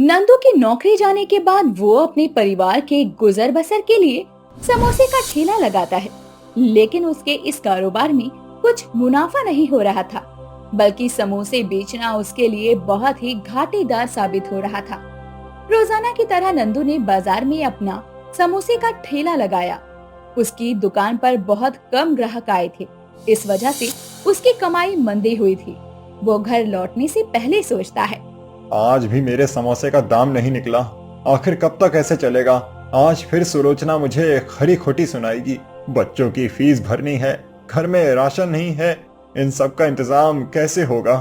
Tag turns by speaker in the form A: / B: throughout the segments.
A: नंदू की नौकरी जाने के बाद वो अपने परिवार के गुजर बसर के लिए समोसे का ठेला लगाता है, लेकिन उसके इस कारोबार में कुछ मुनाफा नहीं हो रहा था, बल्कि समोसे बेचना उसके लिए बहुत ही घाटेदार साबित हो रहा था। रोजाना की तरह नंदू ने बाजार में अपना समोसे का ठेला लगाया। उसकी दुकान पर बहुत कम ग्राहक आए थे, इस वजह से उसकी कमाई मंदी हुई थी। वो घर लौटने से पहले सोचता है,
B: आज भी मेरे समोसे का दाम नहीं निकला। आखिर कब तक ऐसे चलेगा। आज फिर सुलोचना मुझे खरी खोटी सुनाएगी। बच्चों की फीस भरनी है, घर में राशन नहीं है, इन सब का इंतजाम कैसे होगा।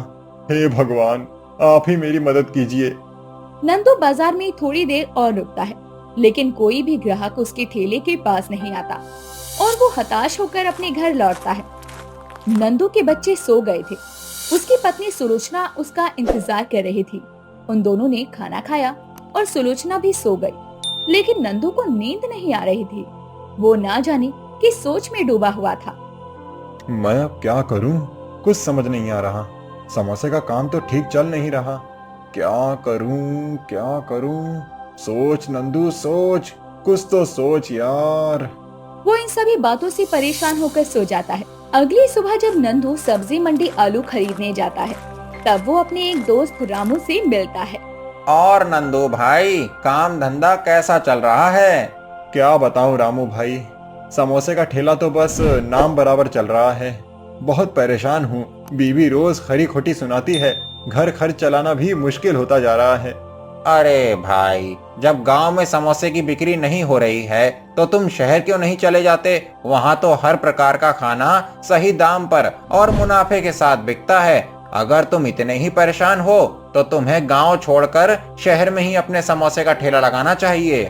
B: हे भगवान, आप ही मेरी मदद कीजिए।
A: नंदू बाजार में थोड़ी देर और रुकता है, लेकिन कोई भी ग्राहक उसके ठेले के पास नहीं आता और वो हताश होकर अपने घर लौटता है। नंदू के बच्चे सो गए थे। उसकी पत्नी सुलोचना उसका इंतजार कर रही थी। उन दोनों ने खाना खाया और सुलोचना भी सो गई, लेकिन नंदू को नींद नहीं आ रही थी। वो ना जाने किस सोच में डूबा हुआ था।
B: मैं अब क्या करूं, कुछ समझ नहीं आ रहा। समोसे का काम तो ठीक चल नहीं रहा। क्या करूं क्या करूं। सोच नंदू सोच, कुछ तो सोच यार।
A: वो इन सभी बातों से परेशान होकर सो जाता है। अगली सुबह जब नंदू सब्जी मंडी आलू खरीदने जाता है, तब वो अपने एक दोस्त रामू से मिलता है।
C: और नंदू भाई, काम धंधा कैसा चल रहा है?
B: क्या बताऊं रामू भाई, समोसे का ठेला तो बस नाम बराबर चल रहा है। बहुत परेशान हूँ। बीवी रोज खरी खोटी सुनाती है। घर खर्च चलाना भी मुश्किल होता जा रहा है।
C: अरे भाई, जब गांव में समोसे की बिक्री नहीं हो रही है तो तुम शहर क्यों नहीं चले जाते? वहां तो हर प्रकार का खाना सही दाम पर और मुनाफे के साथ बिकता है। अगर तुम इतने ही परेशान हो तो तुम्हें गांव छोड़कर शहर में ही अपने समोसे का ठेला लगाना चाहिए।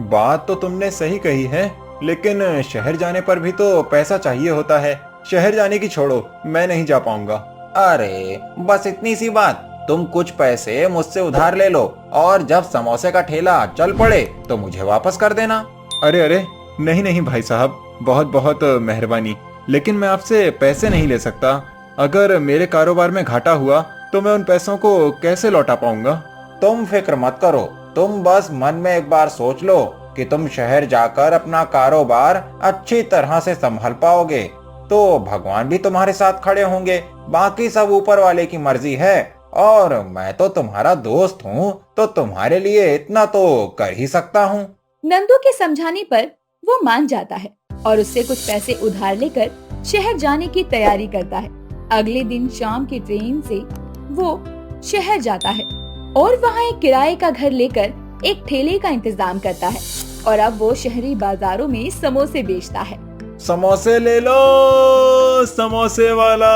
B: बात तो तुमने सही कही है, लेकिन शहर जाने पर भी तो पैसा चाहिए होता है। शहर जाने की छोड़ो, मैं नहीं जा पाऊंगा।
C: अरे बस इतनी सी बात, तुम कुछ पैसे मुझसे उधार ले लो और जब समोसे का ठेला चल पड़े तो मुझे वापस कर देना।
B: अरे अरे, नहीं नहीं भाई साहब, बहुत बहुत मेहरबानी, लेकिन मैं आपसे पैसे नहीं ले सकता। अगर मेरे कारोबार में घाटा हुआ तो मैं उन पैसों को कैसे लौटा पाऊंगा।
C: तुम फिक्र मत करो, तुम बस मन में एक बार सोच लो कि तुम शहर जाकर अपना कारोबार अच्छी तरह से संभाल पाओगे तो भगवान भी तुम्हारे साथ खड़े होंगे। बाकी सब ऊपर वाले की मर्जी है और मैं तो तुम्हारा दोस्त हूँ, तो तुम्हारे लिए इतना तो कर ही सकता हूँ।
A: नंदू के समझाने पर वो मान जाता है और उससे कुछ पैसे उधार लेकर शहर जाने की तैयारी करता है। अगले दिन शाम की ट्रेन से वो शहर जाता है और वहाँ एक किराए का घर लेकर एक ठेले का इंतजाम करता है और अब वो शहरी बाजारों में समोसे बेचता है।
B: समोसे ले लो, समोसे वाला,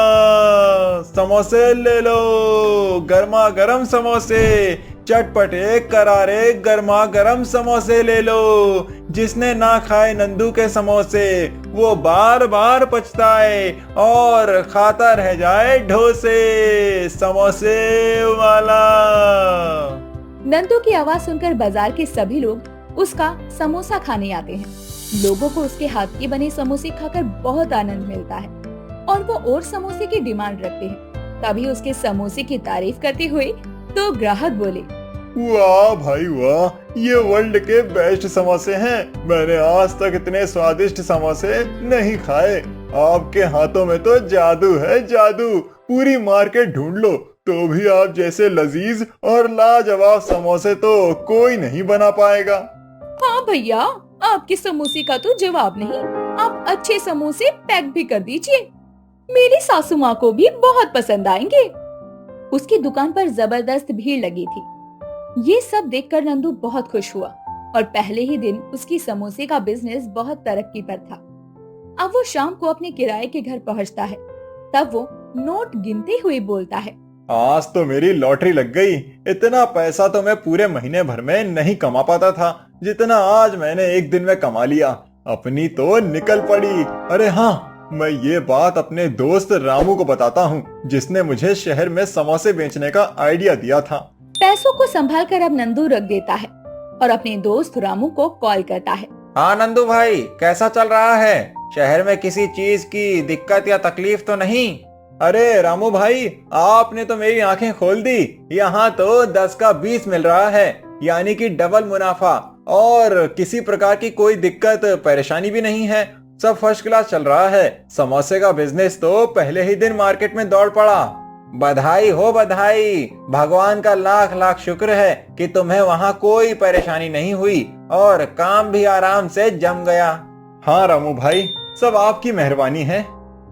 B: समोसे ले लो, गर्मा गर्म समोसे, चटपटे करारे गर्मा गर्म समोसे ले लो। जिसने ना खाए नंदू के समोसे वो बार बार पछताए और खाता रह जाए डोसे। समोसे वाला।
A: नंदू की आवाज सुनकर बाजार के सभी लोग उसका समोसा खाने आते हैं। लोगों को उसके हाथ के बने समोसे खाकर बहुत आनंद मिलता है और वो और समोसे की डिमांड रखते हैं। तभी उसके समोसे की तारीफ करते हुए तो ग्राहक बोले,
B: वाह भाई वाह, ये वर्ल्ड के बेस्ट समोसे हैं। मैंने आज तक इतने स्वादिष्ट समोसे नहीं खाए। आपके हाथों में तो जादू है, जादू। पूरी मार्केट ढूंढ लो तो भी आप जैसे लजीज और लाजवाब समोसे तो कोई नहीं बना पाएगा।
A: हाँ भैया, आपके समोसे का तो जवाब नहीं। आप अच्छे समोसे पैक भी कर दीजिए, मेरी सासू माँ को भी बहुत पसंद आएंगे। उसकी दुकान पर जबरदस्त भीड़ लगी थी। ये सब देखकर नंदू बहुत खुश हुआ और पहले ही दिन उसकी समोसे का बिजनेस बहुत तरक्की पर था। अब वो शाम को अपने किराए के घर पहुंचता है। तब वो नोट गिनते हुए बोलता है,
B: आज तो मेरी लॉटरी लग गई। इतना पैसा तो मैं पूरे महीने भर में नहीं कमा पाता था, जितना आज मैंने एक दिन में कमा लिया। अपनी तो निकल पड़ी। अरे हाँ, मैं ये बात अपने दोस्त रामू को बताता हूँ, जिसने मुझे शहर में समोसे बेचने का आइडिया दिया था।
A: पैसों को संभाल कर अब नंदू रख देता है और अपने दोस्त रामू को कॉल करता है।
C: हाँ नंदू भाई, कैसा चल रहा है? शहर में किसी चीज की दिक्कत या तकलीफ तो नहीं?
B: अरे रामू भाई, आपने तो मेरी आंखें खोल दी। यहाँ तो 10 का 20 मिल रहा है, यानी कि डबल मुनाफा। और किसी प्रकार की कोई दिक्कत परेशानी भी नहीं है, सब फर्स्ट क्लास चल रहा है। समोसे का बिजनेस तो पहले ही दिन मार्केट में दौड़ पड़ा।
C: बधाई हो बधाई। भगवान का लाख लाख शुक्र है कि तुम्हें वहाँ कोई परेशानी नहीं हुई और काम भी आराम से जम गया।
B: हाँ रामू भाई, सब आपकी मेहरबानी है।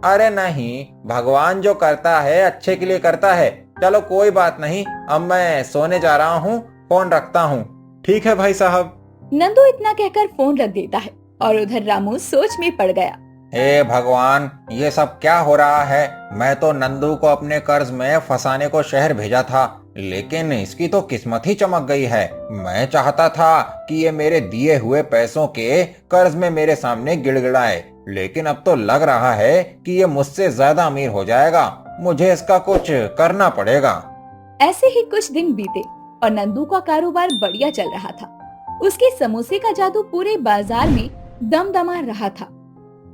C: अरे नहीं, भगवान जो करता है अच्छे के लिए करता है। चलो कोई बात नहीं, अब मैं सोने जा रहा हूँ, फोन रखता हूँ।
B: ठीक है भाई साहब।
A: नंदू इतना कहकर फोन रख देता है और उधर रामू सोच में पड़ गया।
C: हे भगवान, ये सब क्या हो रहा है? मैं तो नंदू को अपने कर्ज में फंसाने को शहर भेजा था, लेकिन इसकी तो किस्मत ही चमक गई है। मैं चाहता था कि ये मेरे दिए हुए पैसों के कर्ज में मेरे सामने गिड़गिड़ाए, लेकिन अब तो लग रहा है कि ये मुझसे ज्यादा अमीर हो जाएगा। मुझे इसका कुछ करना पड़ेगा।
A: ऐसे ही कुछ दिन बीते और नंदू का कारोबार बढ़िया चल रहा था। उसके समोसे का जादू पूरे बाजार में दमदमा रहा था।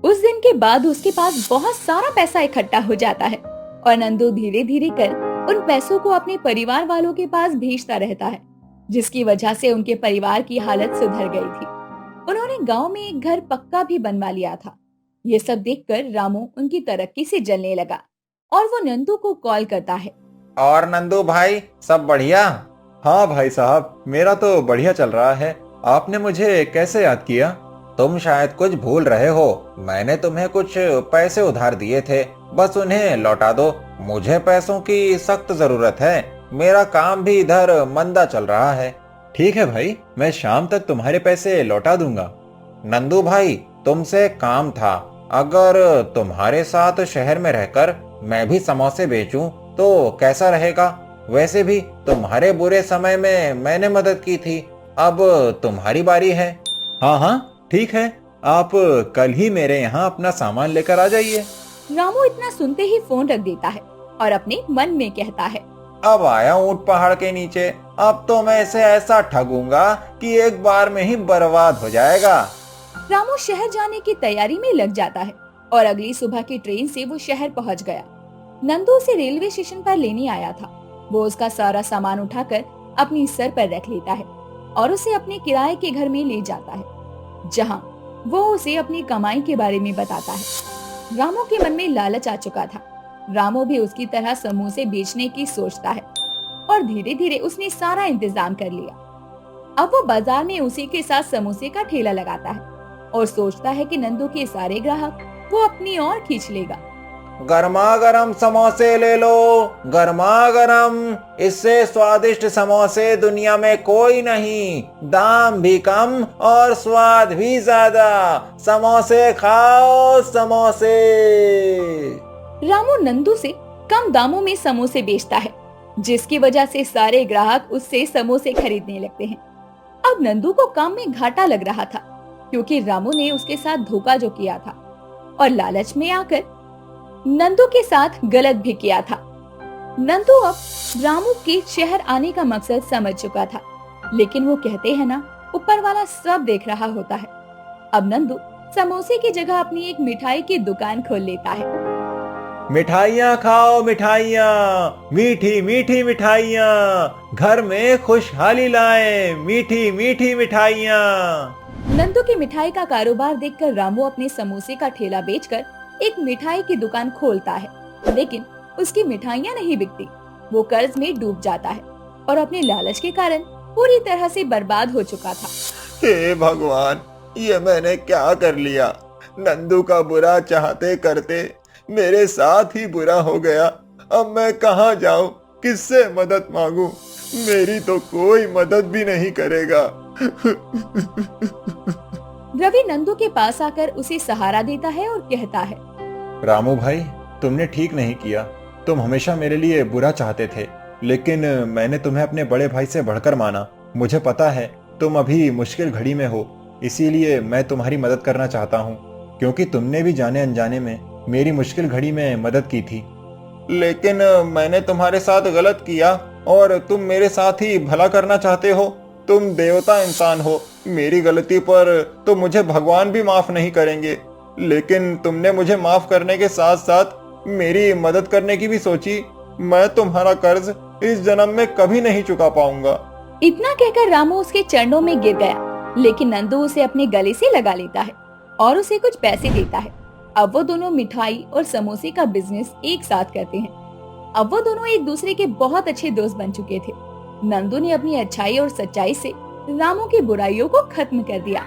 A: उस दिन के बाद उसके पास बहुत सारा पैसा इकट्ठा हो जाता है और नंदू धीरे धीरे कर उन पैसों को अपने परिवार वालों के पास भेजता रहता है, जिसकी वजह से उनके परिवार की हालत सुधर गई थी। उन्होंने गांव में एक घर पक्का भी बनवा लिया था। ये सब देखकर रामू उनकी तरक्की से जलने लगा और वो नंदू को कॉल करता है।
C: और नंदू भाई, सब बढ़िया?
B: हाँ भाई साहब, मेरा तो बढ़िया चल रहा है। आपने मुझे कैसे याद किया?
C: तुम शायद कुछ भूल रहे हो। मैंने तुम्हें कुछ पैसे उधार दिए थे, बस उन्हें लौटा दो। मुझे पैसों की सख्त जरूरत है। मेरा काम भी इधर मंदा चल रहा है।
B: ठीक है भाई, मैं शाम तक तुम्हारे पैसे लौटा दूंगा।
C: नंदू भाई, तुमसे काम था। अगर तुम्हारे साथ शहर में रहकर मैं भी समोसे बेचूं तो कैसा रहेगा? वैसे भी तुम्हारे बुरे समय में मैंने मदद की थी, अब तुम्हारी बारी है।
B: हाँ हाँ ठीक है, आप कल ही मेरे यहाँ अपना सामान लेकर आ जाइए।
A: रामू इतना सुनते ही फोन रख देता है और अपने मन में कहता है,
C: अब आया ऊंट पहाड़ के नीचे। अब तो मैं इसे ऐसा ठगूंगा कि एक बार में ही बर्बाद हो जाएगा।
A: रामू शहर जाने की तैयारी में लग जाता है और अगली सुबह की ट्रेन से वो शहर पहुंच गया। नंदू उसे रेलवे स्टेशन पर लेने आया था। वो उसका सारा सामान उठाकर अपनी सर पर रख लेता है और उसे अपने किराए के घर में ले जाता है, जहां वो उसे अपनी कमाई के बारे में बताता है। रामू के मन में लालच आ चुका था। रामू भी उसकी तरह समोसे बेचने की सोचता है और धीरे धीरे उसने सारा इंतजाम कर लिया। अब वो बाजार में उसी के साथ समोसे का ठेला लगाता है और सोचता है कि नंदू के सारे ग्राहक वो अपनी ओर खींच लेगा।
C: गर्मा गर्म समोसे ले लो, गर्मा गर्म। इससे स्वादिष्ट समोसे दुनिया में कोई नहीं। दाम भी कम और स्वाद भी ज्यादा। समोसे खाओ, समोसे।
A: रामू नंदू से कम दामों में समोसे बेचता है, जिसकी वजह से सारे ग्राहक उससे समोसे खरीदने लगते हैं। अब नंदू को काम में घाटा लग रहा था, क्योंकि रामू ने उसके साथ धोखा जो किया था और लालच में आकर नंदू के साथ गलत भी किया था। नंदू अब रामू के शहर आने का मकसद समझ चुका था, लेकिन वो कहते हैं ना, ऊपर वाला सब देख रहा होता है। अब नंदू समोसे की जगह अपनी एक मिठाई की दुकान खोल लेता है।
B: मिठाइयाँ खाओ, मिठाइयाँ, मीठी मीठी मिठाइयाँ, घर में खुशहाली लाए, मीठी मीठी मिठाइयाँ।
A: नंदू की मिठाई का कारोबार देखकर रामू अपने समोसे का ठेला बेचकर एक मिठाई की दुकान खोलता है, लेकिन उसकी मिठाइयाँ नहीं बिकती। वो कर्ज में डूब जाता है और अपने लालच के कारण पूरी तरह से बर्बाद हो चुका था।
B: हे भगवान, ये मैंने क्या कर लिया? नंदू का बुरा चाहते करते मेरे साथ ही बुरा हो गया। अब मैं कहाँ जाऊँ, किससे मदद मांगू? मेरी तो कोई मदद भी नहीं करेगा।
A: रवि नंदू के पास आकर उसे सहारा देता है और कहता है,
B: रामू भाई, तुमने ठीक नहीं किया। तुम हमेशा मेरे लिए बुरा चाहते थे, लेकिन मैंने तुम्हें अपने बड़े भाई से बढ़कर माना। मुझे पता है तुम अभी मुश्किल घड़ी में हो, इसीलिए मैं तुम्हारी मदद करना चाहता हूँ, क्योंकि तुमने भी जाने अनजाने में मेरी मुश्किल घड़ी में मदद की थी। लेकिन मैंने तुम्हारे साथ गलत किया और तुम मेरे साथ ही भला करना चाहते हो। तुम देवता इंसान हो। मेरी गलती पर तो मुझे भगवान भी माफ नहीं करेंगे, लेकिन तुमने मुझे माफ करने के साथ साथ मेरी मदद करने की भी सोची, मैं तुम्हारा कर्ज इस जन्म में कभी नहीं चुका पाऊंगा।
A: इतना कहकर रामू उसके चरणों में गिर गया, लेकिन नंदू उसे अपने गले से लगा लेता है और उसे कुछ पैसे देता है। अब वो दोनों मिठाई और समोसे का बिजनेस एक साथ करते हैं। अब वो दोनों एक दूसरे के बहुत अच्छे दोस्त बन चुके थे। नंदू ने अपनी अच्छाई और सच्चाई से रामू की बुराइयों को खत्म कर दिया।